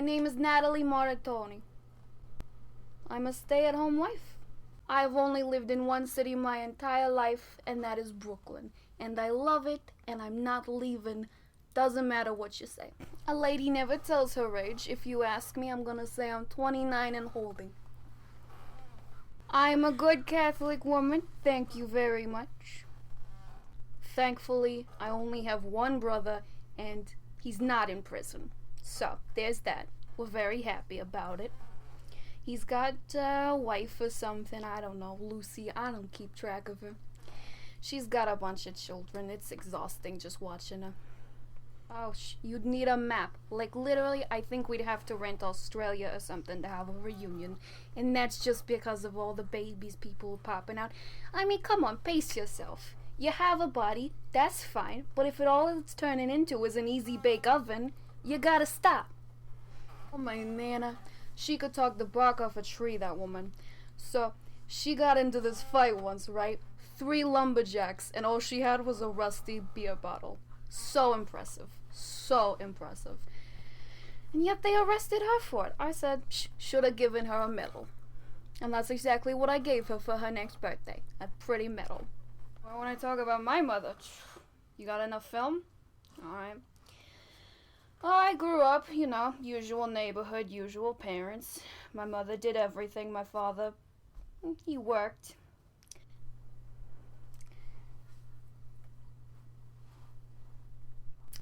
name is Natalie Moratoni. I'm a stay-at-home wife. I've only lived in one city my entire life, and that is Brooklyn. And I love it, and I'm not leaving. Doesn't matter what you say. A lady never tells her age. If you ask me, I'm gonna say I'm 29 and holding. I'm a good Catholic woman. Thank you very much. Thankfully, I only have one brother, and he's not in prison. So, there's that. We're very happy about it. He's got a wife or something, I don't know, Lucy, I don't keep track of her. She's got a bunch of children. It's exhausting just watching her. Oh, you'd need a map. Like, literally, I think we'd have to rent Australia or something to have a reunion. And that's just because of all the babies people popping out. I mean, come on, pace yourself. You have a body, that's fine, but if all it's turning into is an easy bake oven, you gotta stop. Oh, my Nana. She could talk the bark off a tree, that woman. So, she got into this fight once, right? 3 lumberjacks, and all she had was a rusty beer bottle. So impressive. So impressive. And yet they arrested her for it. I said, should have given her a medal. And that's exactly what I gave her for her next birthday. A pretty medal. Well, when I talk about my mother, you got enough film? Alright. I grew up, usual neighborhood, usual parents. My mother did everything. My father, he worked.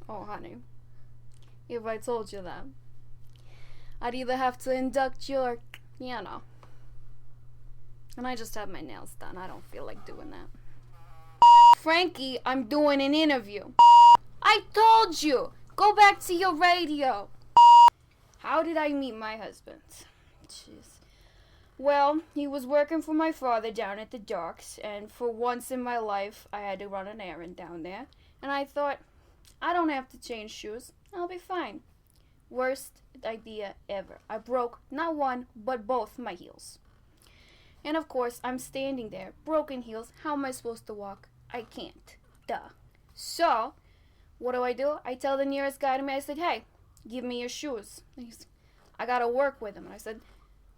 Oh, honey, if I told you that, I'd either have to induct you or, And I just had my nails done. I don't feel like doing that. Frankie, I'm doing an interview. I told you! Go back to your radio. How did I meet my husband? Jeez. Well, he was working for my father down at the docks, and for once in my life, I had to run an errand down there. And I thought, I don't have to change shoes. I'll be fine. Worst idea ever. I broke not one, but both my heels. And of course, I'm standing there, broken heels. How am I supposed to walk? I can't. Duh. So, what do? I tell the nearest guy to me, I said, hey, give me your shoes. And he's, I gotta work with him. And I said,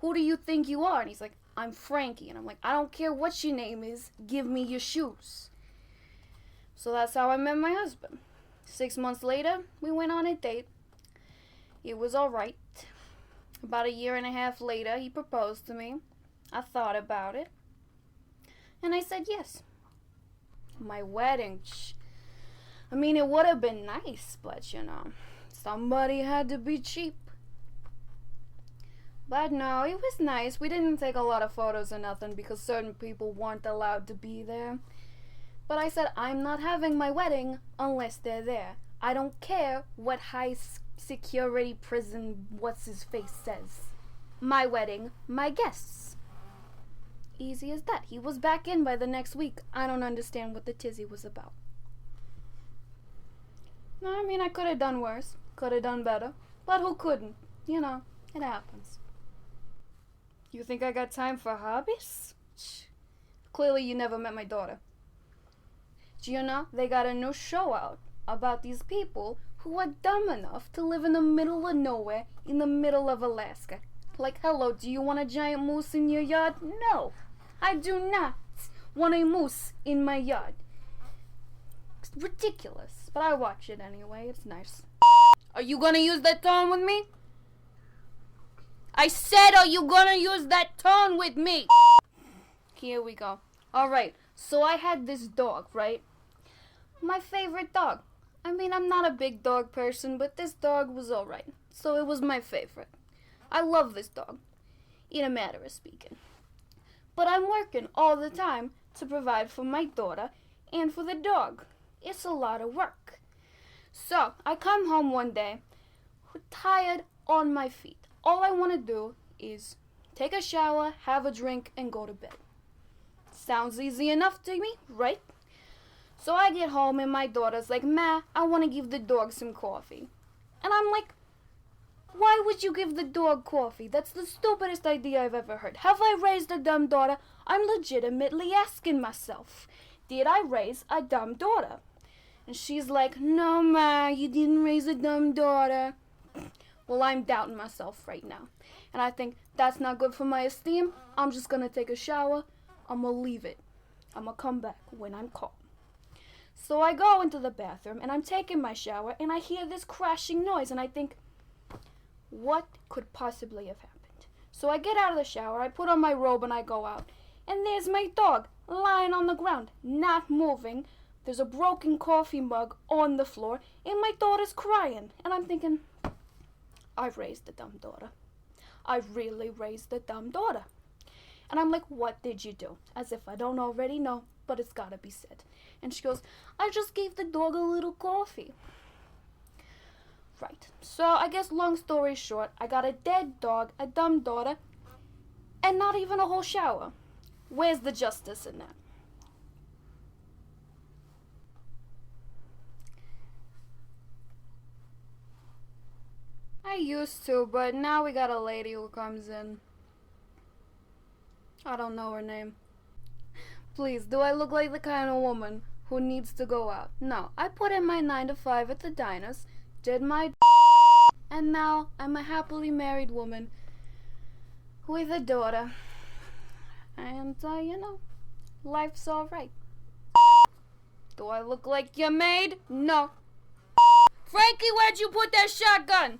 who do you think you are? And he's like, I'm Frankie. And I'm like, I don't care what your name is. Give me your shoes. So that's how I met my husband. 6 months later, we went on a date. It was alright. About 1.5 years later, he proposed to me. I thought about it. And I said yes. My wedding, I mean, it would have been nice, but somebody had to be cheap. But no, it was nice. We didn't take a lot of photos or nothing because certain people weren't allowed to be there. But I said, I'm not having my wedding unless they're there. I don't care what high security prison what's-his-face says. My wedding, my guests. Easy as that. He was back in by the next week. I don't understand what the tizzy was about. No, I mean, I could have done worse. Could have done better. But who couldn't? It happens. You think I got time for hobbies? Clearly you never met my daughter. Do you know, they got a new show out about these people who are dumb enough to live in the middle of nowhere in the middle of Alaska. Like, hello, do you want a giant moose in your yard? No, I do not want a moose in my yard. It's ridiculous, but I watch it anyway. It's nice. Are you gonna use that tone with me? I said, are you gonna use that tone with me? Here we go. Alright, so I had this dog, right? My favorite dog. I mean, I'm not a big dog person, but this dog was alright. So it was my favorite. I love this dog, in a matter of speaking. But I'm working all the time to provide for my daughter and for the dog. It's a lot of work. So, I come home one day, tired on my feet. All I want to do is take a shower, have a drink, and go to bed. Sounds easy enough to me, right? So I get home and my daughter's like, Ma, I want to give the dog some coffee. And I'm like, why would you give the dog coffee? That's the stupidest idea I've ever heard. Have I raised a dumb daughter? I'm legitimately asking myself, did I raise a dumb daughter? And she's like, no, Ma, you didn't raise a dumb daughter. Well, I'm doubting myself right now. And I think that's not good for my esteem. I'm just gonna take a shower. I'm gonna leave it. I'm gonna come back when I'm calm. So I go into the bathroom and I'm taking my shower and I hear this crashing noise and I think, what could possibly have happened? So I get out of the shower, I put on my robe and I go out. And there's my dog lying on the ground, not moving. There's a broken coffee mug on the floor and my daughter's crying. And I'm thinking, I've raised a dumb daughter. I really raised a dumb daughter. And I'm like, what did you do? As if I don't already know, but it's gotta be said. And she goes, I just gave the dog a little coffee. Right. So I guess long story short, I got a dead dog, a dumb daughter, and not even a whole shower. Where's the justice in that? I used to, but now we got a lady who comes in. I don't know her name. Please, do I look like the kind of woman who needs to go out? No, I put in my 9 to 5 at the diners, did my and now I'm a happily married woman with a daughter. And, life's alright. Do I look like your maid? No. Frankie, where'd you put that shotgun?